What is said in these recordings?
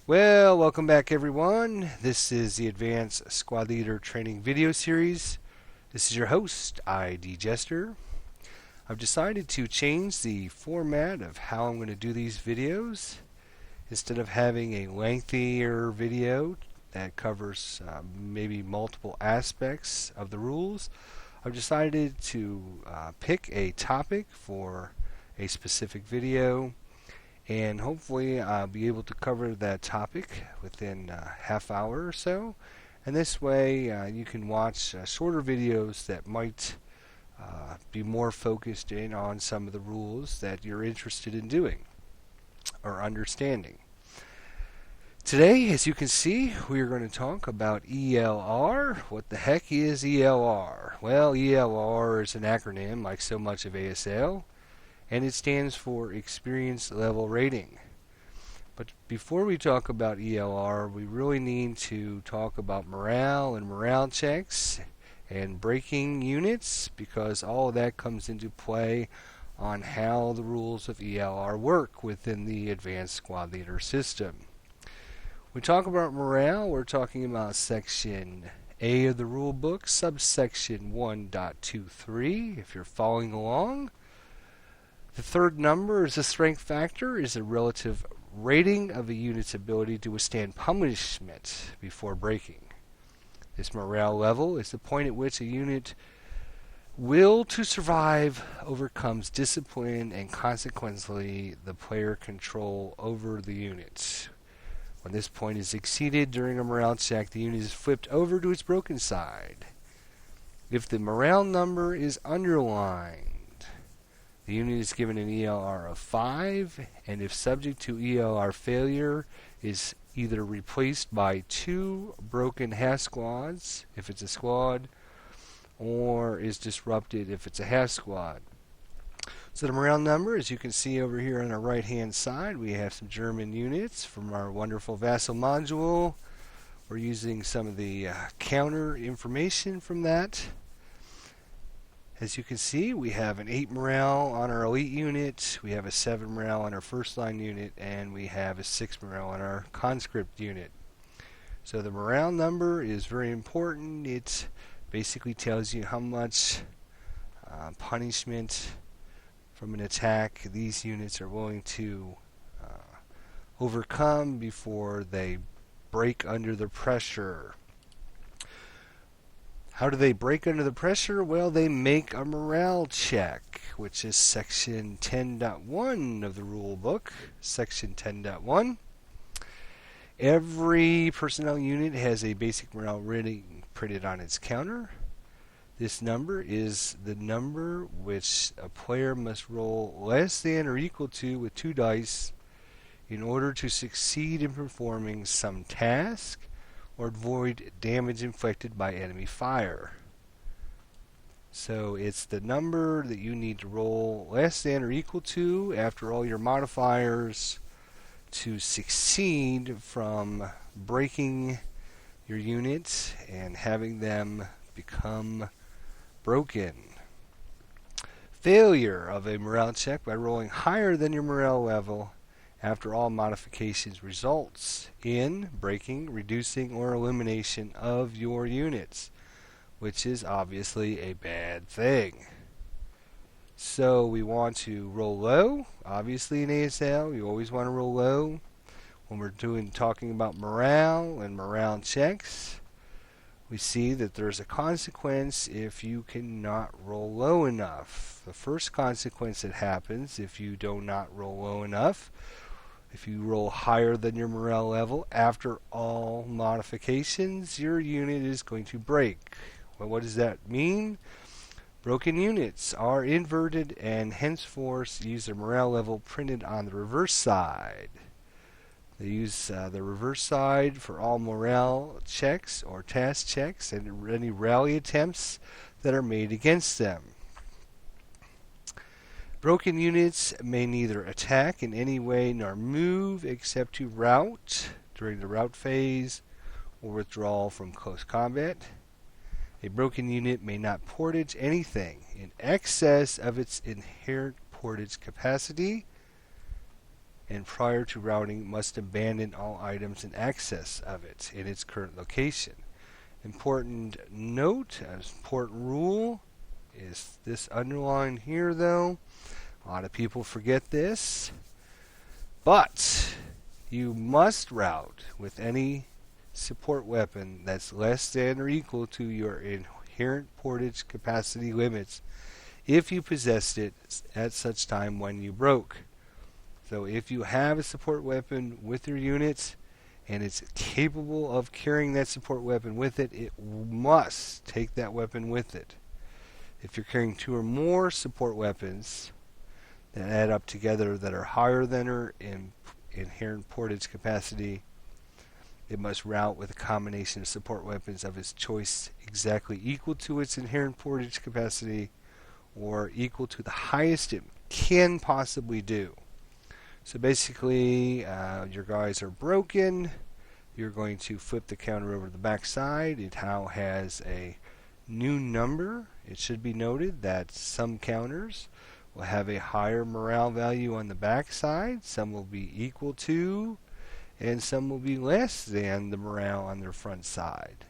Well, welcome back everyone. This is the Advanced Squad Leader Training video series. This is your host, ID Jester. I've decided to change the format of how I'm going to do these videos. Instead of having a lengthier video that covers maybe multiple aspects of the rules, I've decided to pick a topic for a specific video, and hopefully I'll be able to cover that topic within a half hour or so. And this way you can watch shorter videos that might be more focused in on some of the rules that you're interested in doing or understanding. Today, as you can see, we are going to talk about ELR. What the heck is ELR? Well, ELR is an acronym like so much of ASL, and it stands for Experience Level Rating. But before we talk about ELR, we really need to talk about morale and morale checks and breaking units, because all of that comes into play on how the rules of ELR work within the Advanced Squad Leader system. When we talk about morale, we're talking about Section A of the rule book, subsection 1.23, if you're following along. The third number is the strength factor, is a relative rating of a unit's ability to withstand punishment before breaking. This morale level is the point at which a unit will to survive overcomes discipline and consequently the player control over the unit. When this point is exceeded during a morale check, the unit is flipped over to its broken side. If the morale number is underlined, the unit is given an ELR of 5, and if subject to ELR failure, is either replaced by 2 broken half squads, if it's a squad, or is disrupted if it's a half squad. So the morale number, as you can see over here on the right hand side, we have some German units from our wonderful Vassal module. We're using some of the counter information from that. As you can see, we have an 8 morale on our elite unit, we have a 7 morale on our first line unit, and we have a 6 morale on our conscript unit. So the morale number is very important. It basically tells you how much punishment from an attack these units are willing to overcome before they break under the pressure. How do they break under the pressure? Well, they make a morale check, which is section 10.1 of the rule book. Section 10.1. Every personnel unit has a basic morale rating printed on its counter. This number is the number which a player must roll less than or equal to with 2 dice in order to succeed in performing some task or avoid damage inflicted by enemy fire. So it's the number that you need to roll less than or equal to after all your modifiers to succeed from breaking your unit and having them become broken. Failure of a morale check by rolling higher than your morale level after all modifications results in breaking, reducing, or elimination of your units, which is obviously a bad thing. So we want to roll low. Obviously in ASL, you always want to roll low when we're talking about morale and morale checks. We see that there's a consequence if you cannot roll low enough. The first consequence that happens if you do not roll low enough, if you roll higher than your morale level, after all modifications, your unit is going to break. Well, what does that mean? Broken units are inverted and henceforth use their morale level printed on the reverse side. They use the reverse side for all morale checks or task checks and any rally attempts that are made against them. Broken units may neither attack in any way nor move except to rout during the rout phase or withdrawal from close combat. A broken unit may not portage anything in excess of its inherent portage capacity. and prior to routing must abandon all items in excess of it in its current location. Important note, important rule is this underlined here though. A lot of people forget this. But you must route with any support weapon that's less than or equal to your inherent portage capacity limits if you possessed it at such time when you broke. So if you have a support weapon with your units and it's capable of carrying that support weapon with it, it must take that weapon with it. If you're carrying 2 or more support weapons that add up together that are higher than or inherent portage capacity, it must route with a combination of support weapons of its choice exactly equal to its inherent portage capacity or equal to the highest it can possibly do. So basically, your guys are broken. You're going to flip the counter over to the back side. It now has a new number. It should be noted that some counters will have a higher morale value on the back side. Some will be equal to, and some will be less than the morale on their front side.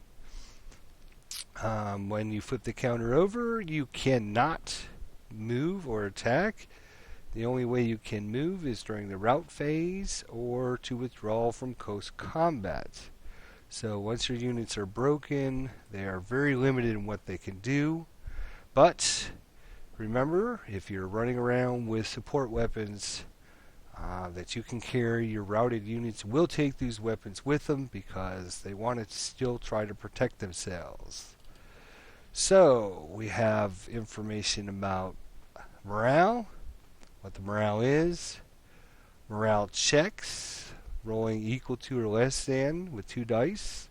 When you flip the counter over, you cannot move or attack. The only way you can move is during the rout phase or to withdraw from close combat. So once your units are broken, they are very limited in what they can do. But remember, if you're running around with support weapons that you can carry, your routed units will take these weapons with them because they want to still try to protect themselves. So we have information about morale, what the morale is, morale checks, rolling equal to or less than with 2 dice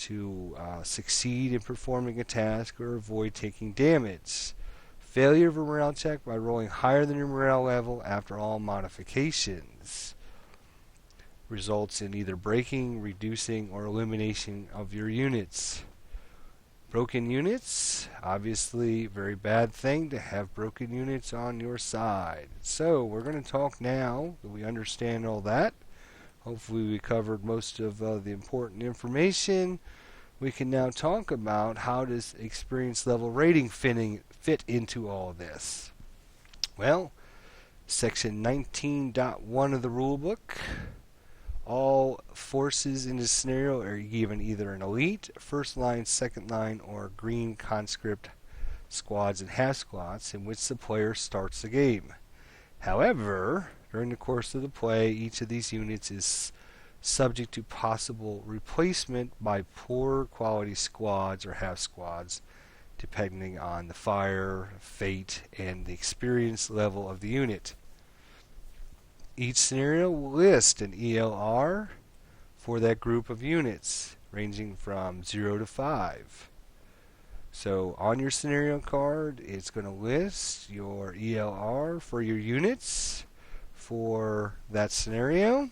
to succeed in performing a task or avoid taking damage. Failure of a morale check by rolling higher than your morale level after all modifications results in either breaking, reducing, or elimination of your units. Broken units, obviously very bad thing to have broken units on your side. So we're going to talk now that we understand all that. Hopefully we covered most of the important information. We can now talk about how does experience level rating fit into all of this. Well, section 19.1 of the rulebook. All forces in this scenario are given either an elite, first line, second line, or green conscript squads and half squads in which the player starts the game. However, during the course of the play, each of these units is subject to possible replacement by poor quality squads or half squads, depending on the fire, fate, and the experience level of the unit. Each scenario will list an ELR for that group of units, ranging from 0 to 5. So on your scenario card, it's going to list your ELR for your units for that scenario.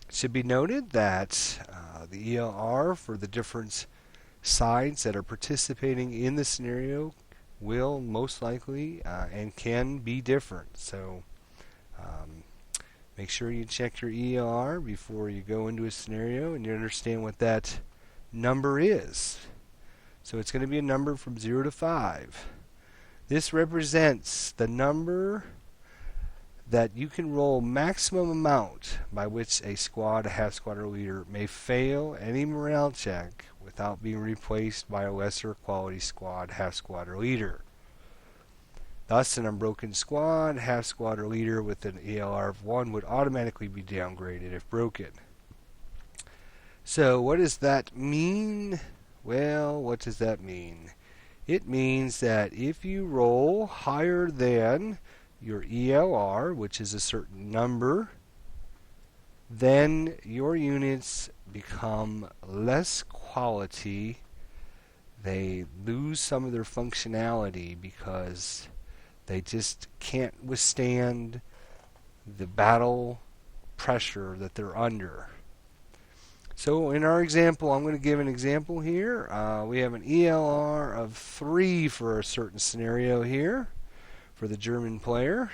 It should be noted that the ELR for the different sides that are participating in the scenario will most likely and can be different. So make sure you check your ELR before you go into a scenario and you understand what that number is. So it's going to be a number from 0 to 5. This represents the number that you can roll maximum amount by which a squad, a half squad, or leader may fail any morale check without being replaced by a lesser quality squad, half squad, or leader. Thus, an unbroken squad, half squad, or leader with an ELR of 1 would automatically be downgraded if broken. So what does that mean? Well, what does that mean? It means that if you roll higher than your ELR, which is a certain number, then your units become less quality. They lose some of their functionality because they just can't withstand the battle pressure that they're under. So in our example, I'm going to give an example here. We have an ELR of 3 for a certain scenario here for the German player.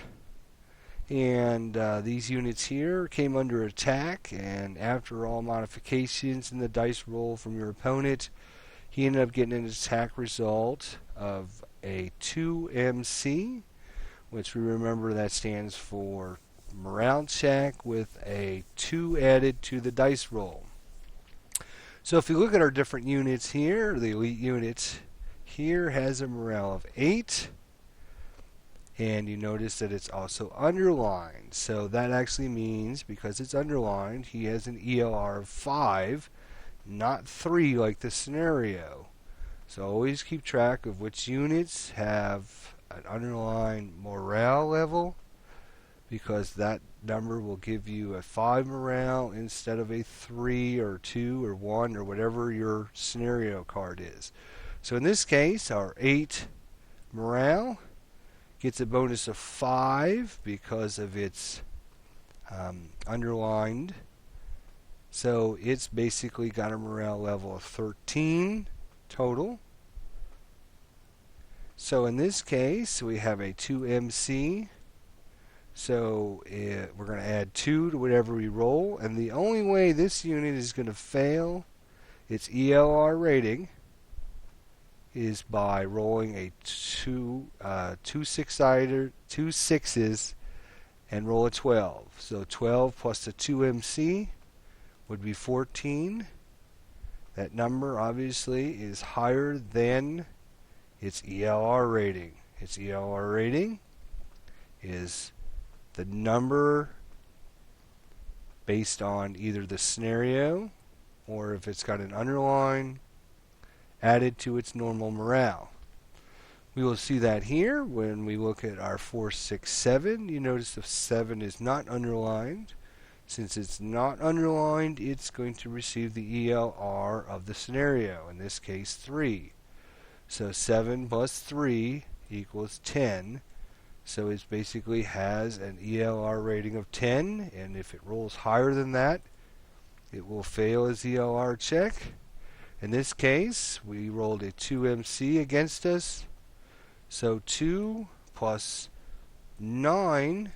And these units here came under attack, and after all modifications in the dice roll from your opponent, he ended up getting an attack result of a 2MC, which we remember that stands for morale check with a 2 added to the dice roll. So if you look at our different units here, the elite unit here has a morale of 8. And you notice that it's also underlined. So that actually means, because it's underlined, he has an ELR of 5, not 3 like the scenario. So always keep track of which units have an underlined morale level, because that number will give you a 5 morale instead of a 3 or 2 or 1 or whatever your scenario card is. So in this case, our 8 morale gets a bonus of 5 because of its underlined. So it's basically got a morale level of 13 total. So in this case, we have a 2MC. So we're going to add 2 to whatever we roll. And the only way this unit is going to fail its ELR rating is by rolling a two sixes and roll a 12. So 12 plus the 2MC would be 14. That number obviously is higher than its ELR rating. Its ELR rating is the number based on either the scenario or if it's got an underline added to its normal morale. We will see that here when we look at our 4, 6, 7. You notice the 7 is not underlined. Since it's not underlined, it's going to receive the ELR of the scenario, in this case 3. So 7 plus 3 equals 10. So it basically has an ELR rating of 10, and if it rolls higher than that, it will fail its ELR check. In this case, we rolled a 2MC against us. So 2 plus 9,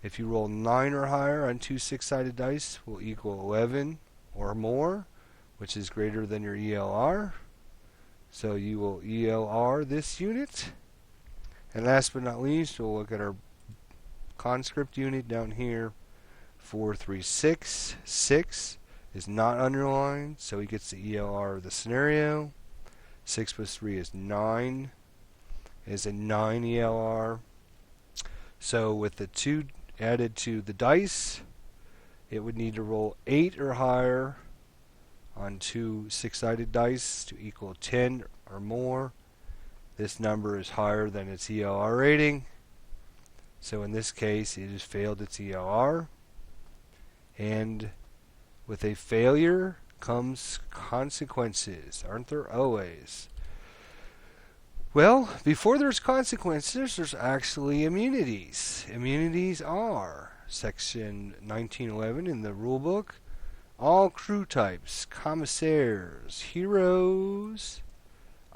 if you roll 9 or higher on 2 6-sided dice, will equal 11 or more, which is greater than your ELR. So you will ELR this unit. And last but not least, we'll look at our conscript unit down here. 4, 3, 6. 6 is not underlined, so he gets the ELR of the scenario. 6 plus 3 is 9. It is a 9 ELR. So with the 2 added to the dice, it would need to roll 8 or higher on 2 6-sided dice to equal 10 or more. This number is higher than its ELR rating. So in this case, it has failed its ELR. And with a failure comes consequences, aren't there always? Well, before there's consequences, there's actually immunities. Immunities are Section 1911 in the rulebook. All crew types, commissaires, heroes,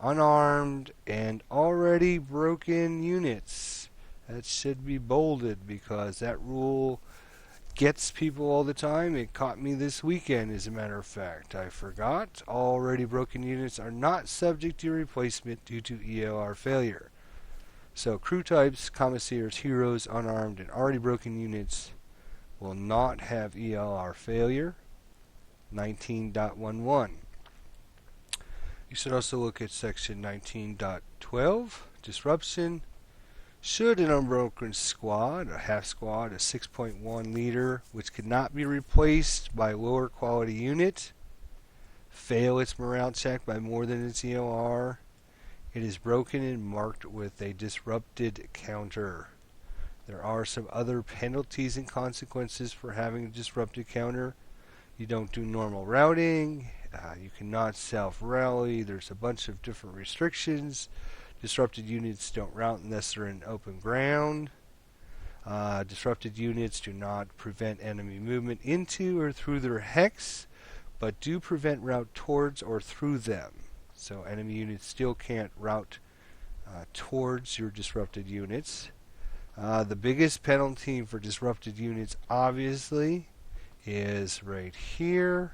unarmed, and already broken units. That should be bolded because that rule gets people all the time. It caught me this weekend, as a matter of fact. I forgot. Already broken units are not subject to replacement due to ELR failure. So crew types, commissaires, heroes, unarmed, and already broken units will not have ELR failure. 19.11. You should also look at section 19.12, disruption. Should an unbroken squad, a half squad, a 6.1 leader, which could not be replaced by a lower quality unit, fail its morale check by more than its ELR, it is broken and marked with a disrupted counter. There are some other penalties and consequences for having a disrupted counter. You don't do normal routing, you cannot self-rally, there's a bunch of different restrictions. Disrupted units don't route unless they're in open ground. Disrupted units do not prevent enemy movement into or through their hex, but do prevent route towards or through them. So enemy units still can't route towards your disrupted units. The biggest penalty for disrupted units, obviously, is right here,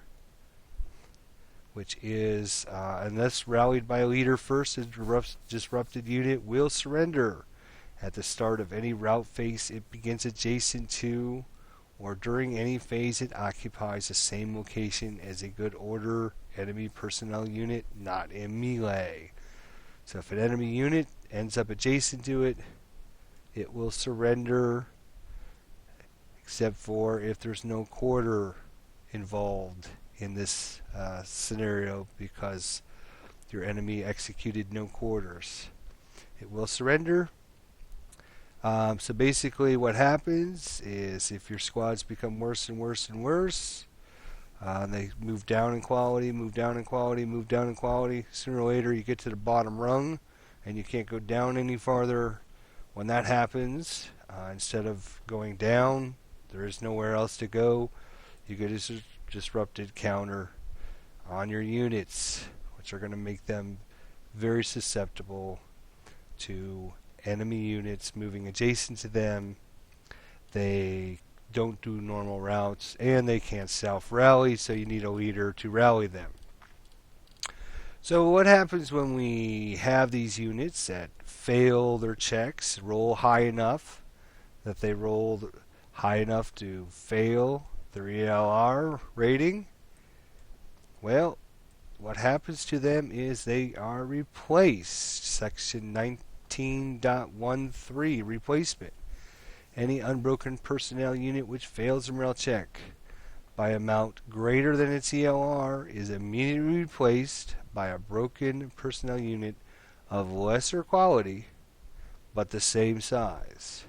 which is unless rallied by a leader first, a disrupted unit will surrender at the start of any route phase it begins adjacent to, or during any phase it occupies the same location as a good order enemy personnel unit not in melee. So if an enemy unit ends up adjacent to it, it will surrender, except for if there's no quarter involved in this scenario, because your enemy executed no quarters. It will surrender. So basically what happens is if your squads become worse and worse and worse, they move down in quality, move down in quality, move down in quality. Sooner or later you get to the bottom rung and you can't go down any farther. When that happens, instead of going down, there is nowhere else to go. You get a disrupted counter on your units, which are going to make them very susceptible to enemy units moving adjacent to them. They don't do normal routes, and they can't self-rally, so you need a leader to rally them. So what happens when we have these units that fail their checks, roll high enough that they roll high enough to fail their ELR rating? Well, what happens to them is they are replaced. Section 19.13, replacement. Any unbroken personnel unit which fails a morale check by amount greater than its ELR is immediately replaced by a broken personnel unit of lesser quality but the same size.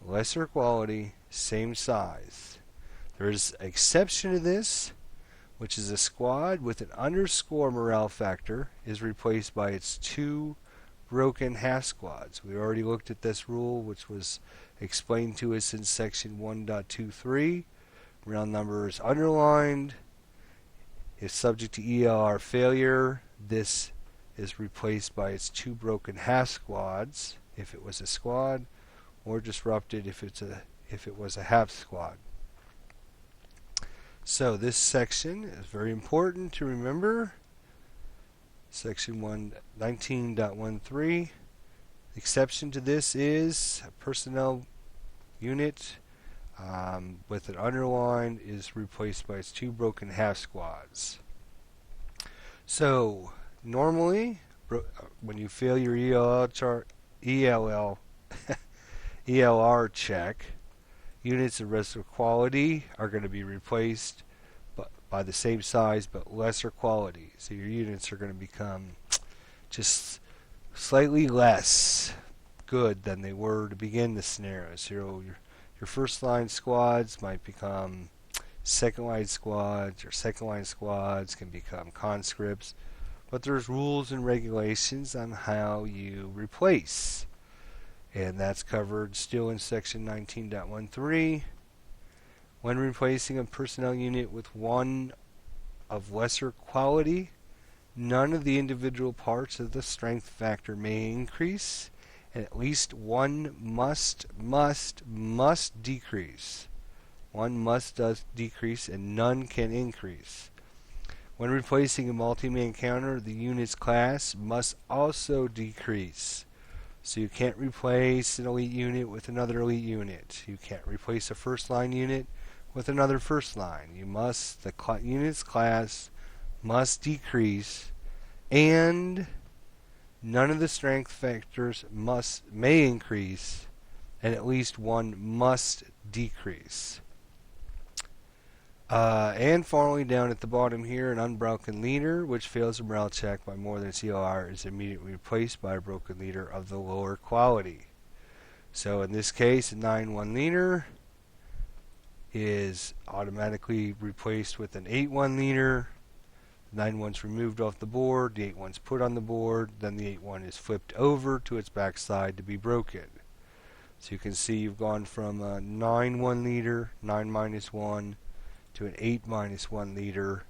Lesser quality, same size. There is an exception to this, which is a squad with an underscore morale factor is replaced by its 2 broken half squads. We already looked at this rule, which was explained to us in section 1.23. Round number is underlined. If subject to ELR failure, this is replaced by its 2 broken half squads if it was a squad, or disrupted if it was a half squad. So this section is very important to remember. Section 19.13. Exception to this is a personnel unit with an underline is replaced by its 2 broken half squads. So normally, when you fail your ELR check, units of lesser quality are going to be replaced by the same size but lesser quality. So your units are going to become just slightly less good than they were to begin the scenario. So your first line squads might become second line squads, or second line squads can become conscripts. But there's rules and regulations on how you replace. And that's covered still in section 19.13. When replacing a personnel unit with one of lesser quality, none of the individual parts of the strength factor may increase, and at least one must decrease. One must decrease, and none can increase. When replacing a multi-man counter, the unit's class must also decrease. So you can't replace an elite unit with another elite unit. You can't replace a first line unit with another first line. The unit's class must decrease, and none of the strength factors may increase, and at least one must decrease. And finally, down at the bottom here, an unbroken leader which fails a morale check by more than its ELR is immediately replaced by a broken leader of the lower quality. So in this case, a 9-1 leader is automatically replaced with an 8-1 leader. 9-1's removed off the board, the 8-1's put on the board, then the 8-1 is flipped over to its backside to be broken. So you can see you've gone from a 9-1 leader, 9-1, to an 8-1 leader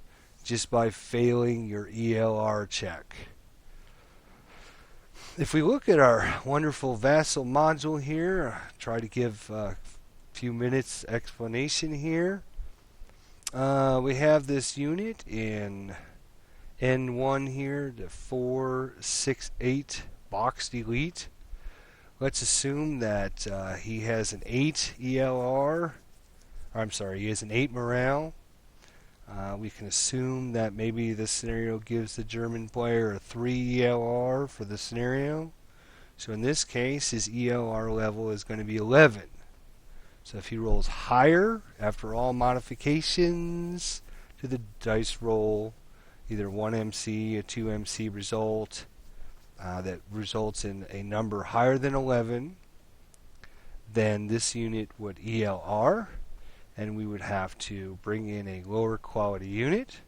just by failing your ELR check. If we look at our wonderful vassal module here, try to give a few minutes explanation here. We have this unit in N1 here, the 468 boxed elite. Let's assume that he has an 8 ELR. I'm sorry, he has an 8 morale. We can assume that maybe this scenario gives the German player a 3 ELR for the scenario. So in this case, his ELR level is going to be 11. So if he rolls higher after all modifications to the dice roll, either 1MC, a 2MC result, that results in a number higher than 11, then this unit would ELR, and we would have to bring in a lower quality unit.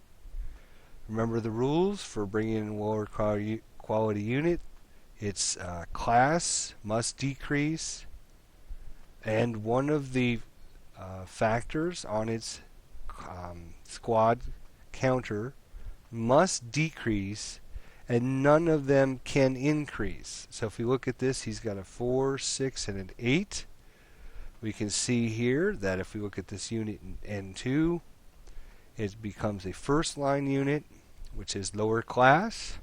Remember the rules for bringing in a lower quality unit. Its class must decrease, and one of the factors on its squad counter must decrease, and none of them can increase. So if we look at this, he's got a 4, 6, and an 8. We can see here that if we look at this unit in N2, it becomes a first line unit, which is lower class.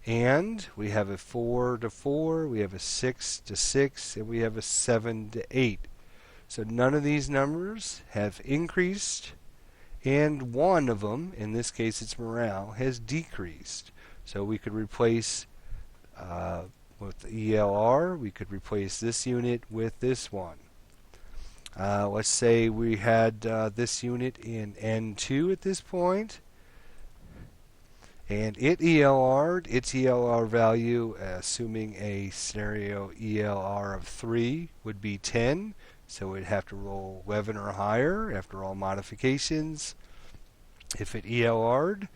And we have a 4 to 4, we have a 6 to 6, and we have a 7 to 8. So none of these numbers have increased, and one of them, in this case it's morale, has decreased. So we could replace with the ELR, we could replace this unit with this one. Let's say we had this unit in N2 at this point, and it ELR'd. Its ELR value, assuming a scenario ELR of 3, would be 10, so we'd have to roll 11 or higher after all modifications. If it ELR'd,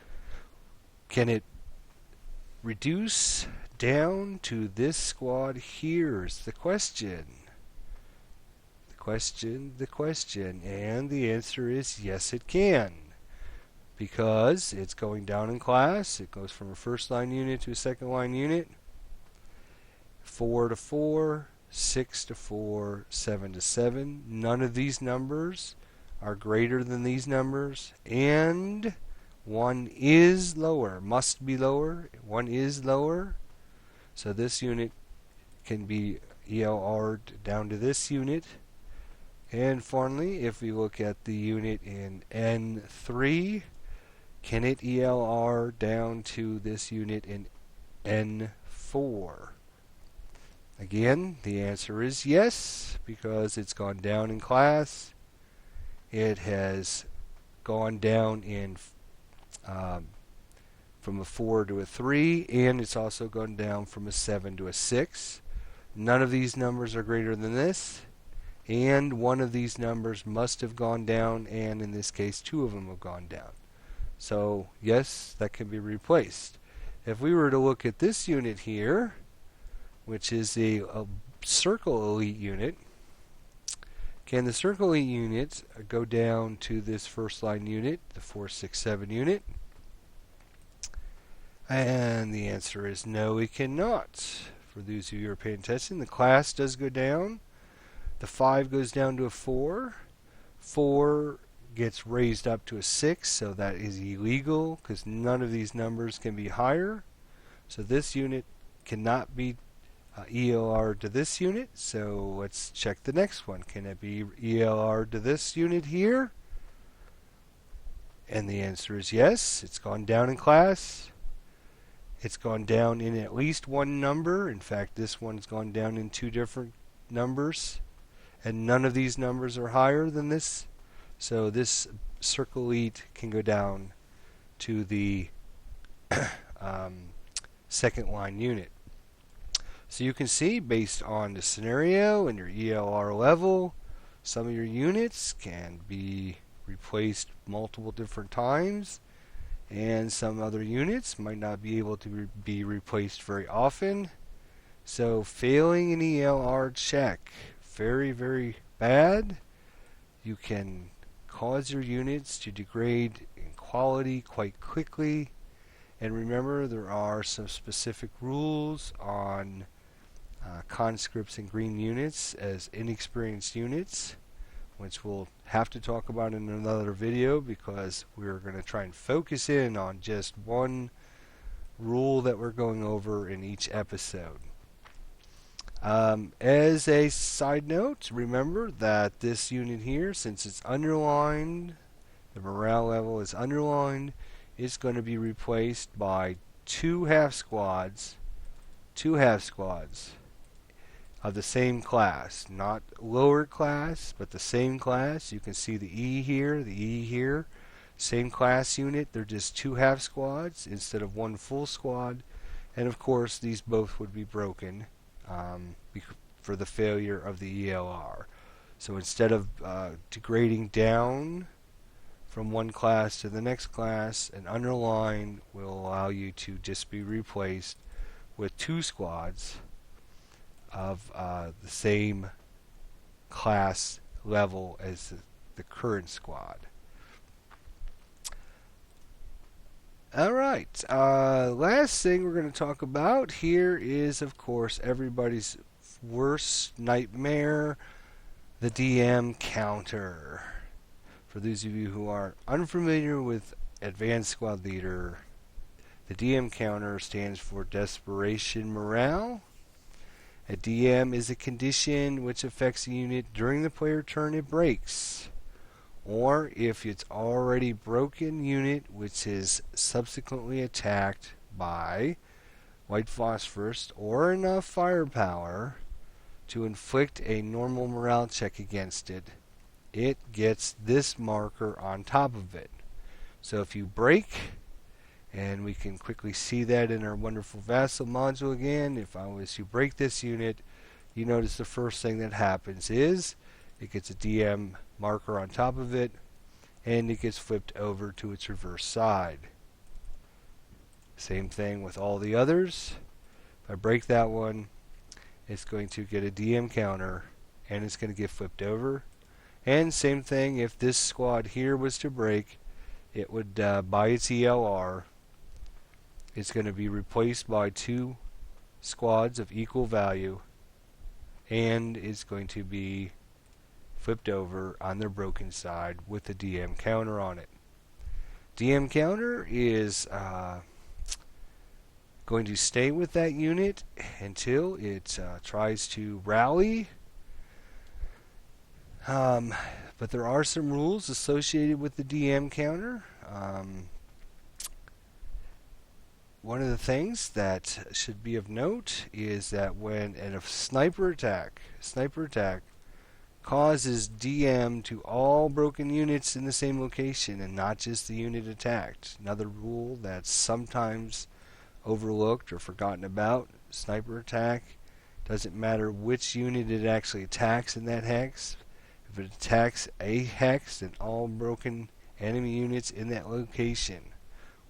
can it reduce down to this squad? Here's the question. The question, and the answer is yes, it can. Because it's going down in class. It goes from a first line unit to a second line unit. 4 to 4, 6 to 4, 7 to 7. None of these numbers are greater than these numbers, and one is lower, must be lower. One is lower. So this unit can be ELR'd down to this unit. And finally, if we look at the unit in N3, can it ELR down to this unit in N4? Again, the answer is yes, because it's gone down in class. It has gone down in from a 4 to a 3, and it's also gone down from a 7 to a 6. None of these numbers are greater than this, and one of these numbers must have gone down, and in this case 2 of them have gone down. So yes, that can be replaced. If we were to look at this unit here, which is a circle elite unit, can the circle elite unit go down to this first line unit, the 467 unit? And the answer is no, it cannot. For those of you who are paying attention, the class does go down. The 5 goes down to a 4. 4 gets raised up to a 6, so that is illegal because none of these numbers can be higher. So this unit cannot be ELR to this unit. So let's check the next one. Can it be ELR to this unit here? And the answer is yes. It's gone down in class. It's gone down in at least one number. In fact, this one's gone down in 2 different numbers. And none of these numbers are higher than this. So this circle elite can go down to the second line unit. So you can see, based on the scenario and your ELR level, some of your units can be replaced multiple different times, and some other units might not be able to be replaced very often. So failing an ELR check, very, very bad. You can cause your units to degrade in quality quite quickly, And remember, there are some specific rules on conscripts and green units as inexperienced units, which we'll have to talk about in another video because we're going to try and focus in on just one rule that we're going over in each episode. As a side note, remember that this unit here, since it's underlined, the morale level is underlined, is going to be replaced by two half squads of the same class, not lower class, but the same class. You can see the E here, same class unit. They're just two half squads instead of one full squad, and of course these both would be broken for the failure of the ELR. So instead of degrading down from one class to the next class, an underline will allow you to just be replaced with two squads of the same class level as the current squad. Alright, last thing we're going to talk about here is, of course, everybody's worst nightmare, the DM counter. For those of you who are unfamiliar with Advanced Squad Leader, the DM counter stands for Desperation Morale. A DM is a condition which affects a unit during the player turn it breaks, or if it's already broken unit which is subsequently attacked by white phosphorus or enough firepower to inflict a normal morale check against it, it gets this marker on top of it. So if you break, and we can quickly see that in our wonderful Vassal module again, if I was to break this unit, you notice the first thing that happens is it gets a DM marker on top of it, and it gets flipped over to its reverse side. Same thing with all the others. If I break that one, it's going to get a DM counter, and it's going to get flipped over. And same thing, if this squad here was to break, it would, by its ELR, it's going to be replaced by two squads of equal value, and it's going to be flipped over on their broken side with the DM counter on it. DM counter is going to stay with that unit until it tries to rally. But there are some rules associated with the DM counter. One of the things that should be of note is that when a sniper attack causes DM to all broken units in the same location and not just the unit attacked. Another rule that's sometimes overlooked or forgotten about, sniper attack, doesn't matter which unit it actually attacks in that hex. If it attacks a hex, then all broken enemy units in that location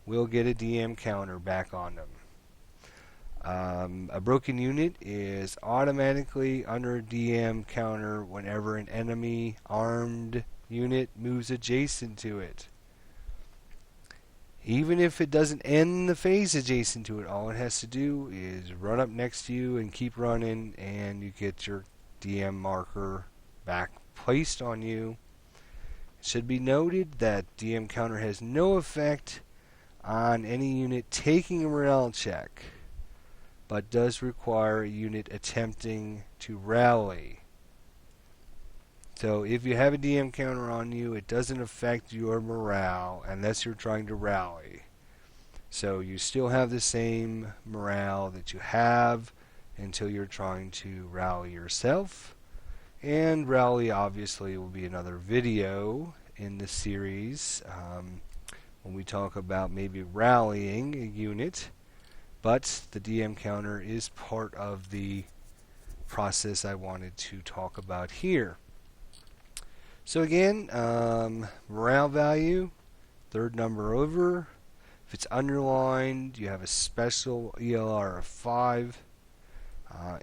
will get a DM counter back on them. A broken unit is automatically under a DM counter whenever an enemy armed unit moves adjacent to it. Even if it doesn't end the phase adjacent to it, all it has to do is run up next to you and keep running, and you get your DM marker back placed on you. It should be noted that DM counter has no effect on any unit taking a morale check, but does require a unit attempting to rally. So if you have a DM counter on you, it doesn't affect your morale unless you're trying to rally. So you still have the same morale that you have until you're trying to rally yourself. And rally obviously will be another video in this series when we talk about maybe rallying a unit. But the DM counter is part of the process I wanted to talk about here. So again, morale value, third number over. If it's underlined, you have a special ELR of 5.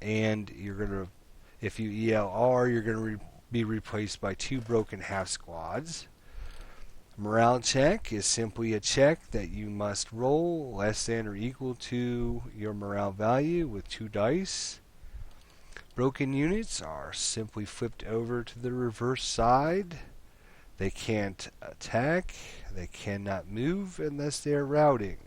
And you're going to, if you ELR, you're going to be replaced by two broken half squads. Morale check is simply a check that you must roll less than or equal to your morale value with 2 dice. Broken units are simply flipped over to the reverse side. They can't attack, they cannot move unless they are routing.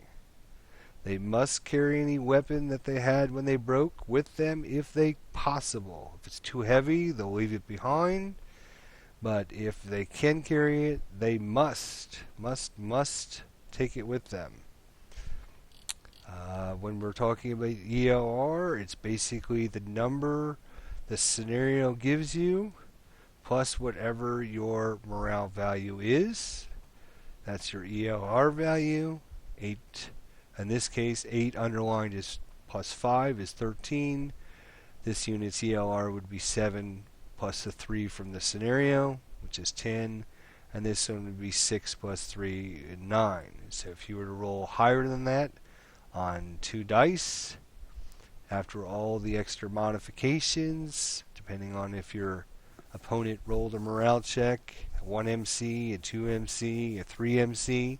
They must carry any weapon that they had when they broke with them if they possible. If it's too heavy, they'll leave it behind. But if they can carry it, they must take it with them. When we're talking about ELR, it's basically the number the scenario gives you plus whatever your morale value is. That's your ELR value. 8, in this case, 8 underlined is plus 5 is 13. This unit's ELR would be 7 plus the 3 from the scenario, which is 10. And this one would be 6 plus 3 is 9. So if you were to roll higher than that on 2 dice, after all the extra modifications, depending on if your opponent rolled a morale check, a 1 MC, a 2 MC, a 3 MC,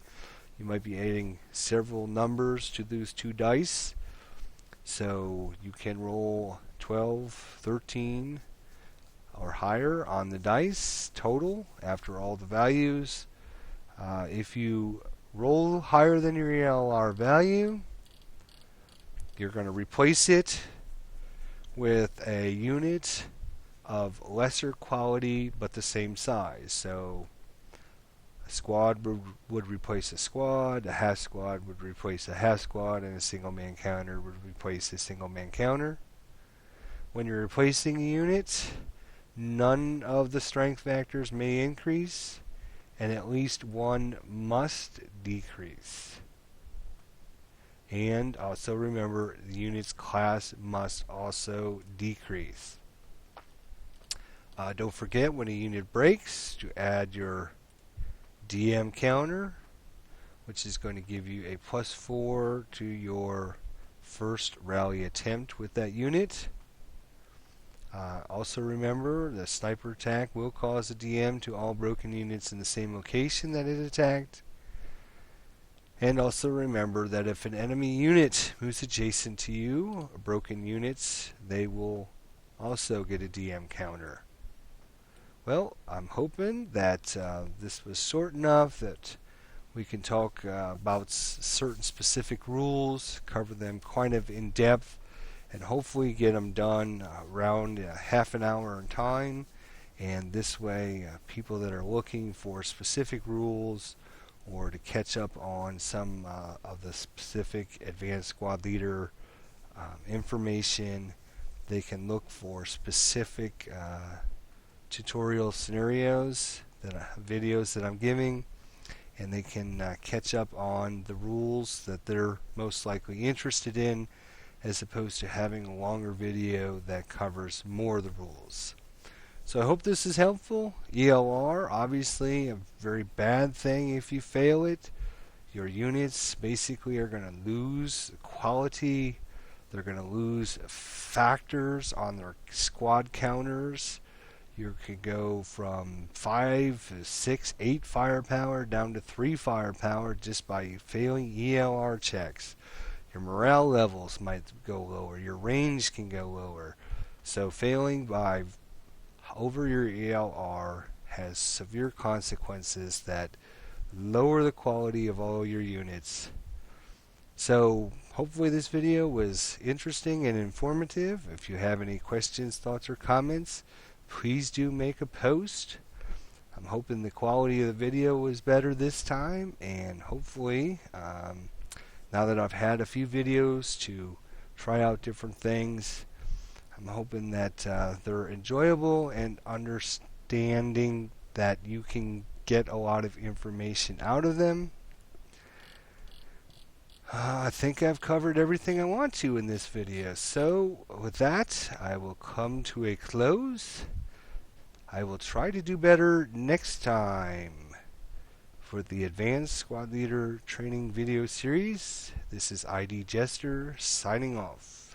you might be adding several numbers to those 2 dice. So you can roll 12, 13, or higher on the dice total after all the values. If you roll higher than your ELR value, you're going to replace it with a unit of lesser quality but the same size. So a squad would replace a squad, a half squad would replace a half squad, and a single man counter would replace a single man counter. When you're replacing a unit, none of the strength factors may increase, and at least one must decrease. And also remember, the unit's class must also decrease. Don't forget, when a unit breaks, to add your DM counter, which is going to give you a +4 to your first rally attempt with that unit. Also remember, the sniper attack will cause a DM to all broken units in the same location that it attacked. And also remember that if an enemy unit moves adjacent to you, broken units, they will also get a DM counter. Well, I'm hoping that this was short enough that we can talk about certain specific rules, cover them kind of in depth, and hopefully get them done around half an hour in time. And this way, people that are looking for specific rules or to catch up on some of the specific advanced squad leader information, they can look for specific tutorial scenarios, videos that I'm giving, and they can catch up on the rules that they're most likely interested in, as opposed to having a longer video that covers more of the rules. So I hope this is helpful. ELR, obviously a very bad thing if you fail it. Your units basically are going to lose quality. They're going to lose factors on their squad counters. You could go from 5, 6, 8 firepower down to 3 firepower just by failing ELR checks. Your morale levels might go lower. Your range can go lower. So failing by over your ELR has severe consequences that lower the quality of all your units. So hopefully this video was interesting and informative. If you have any questions, thoughts, or comments, please do make a post. I'm hoping the quality of the video was better this time, and hopefully now that I've had a few videos to try out different things, I'm hoping that they're enjoyable and understanding that you can get a lot of information out of them. I think I've covered everything I want to in this video. So with that, I will come to a close. I will try to do better next time. For the Advanced Squad Leader Training video series, this is ID Jester signing off.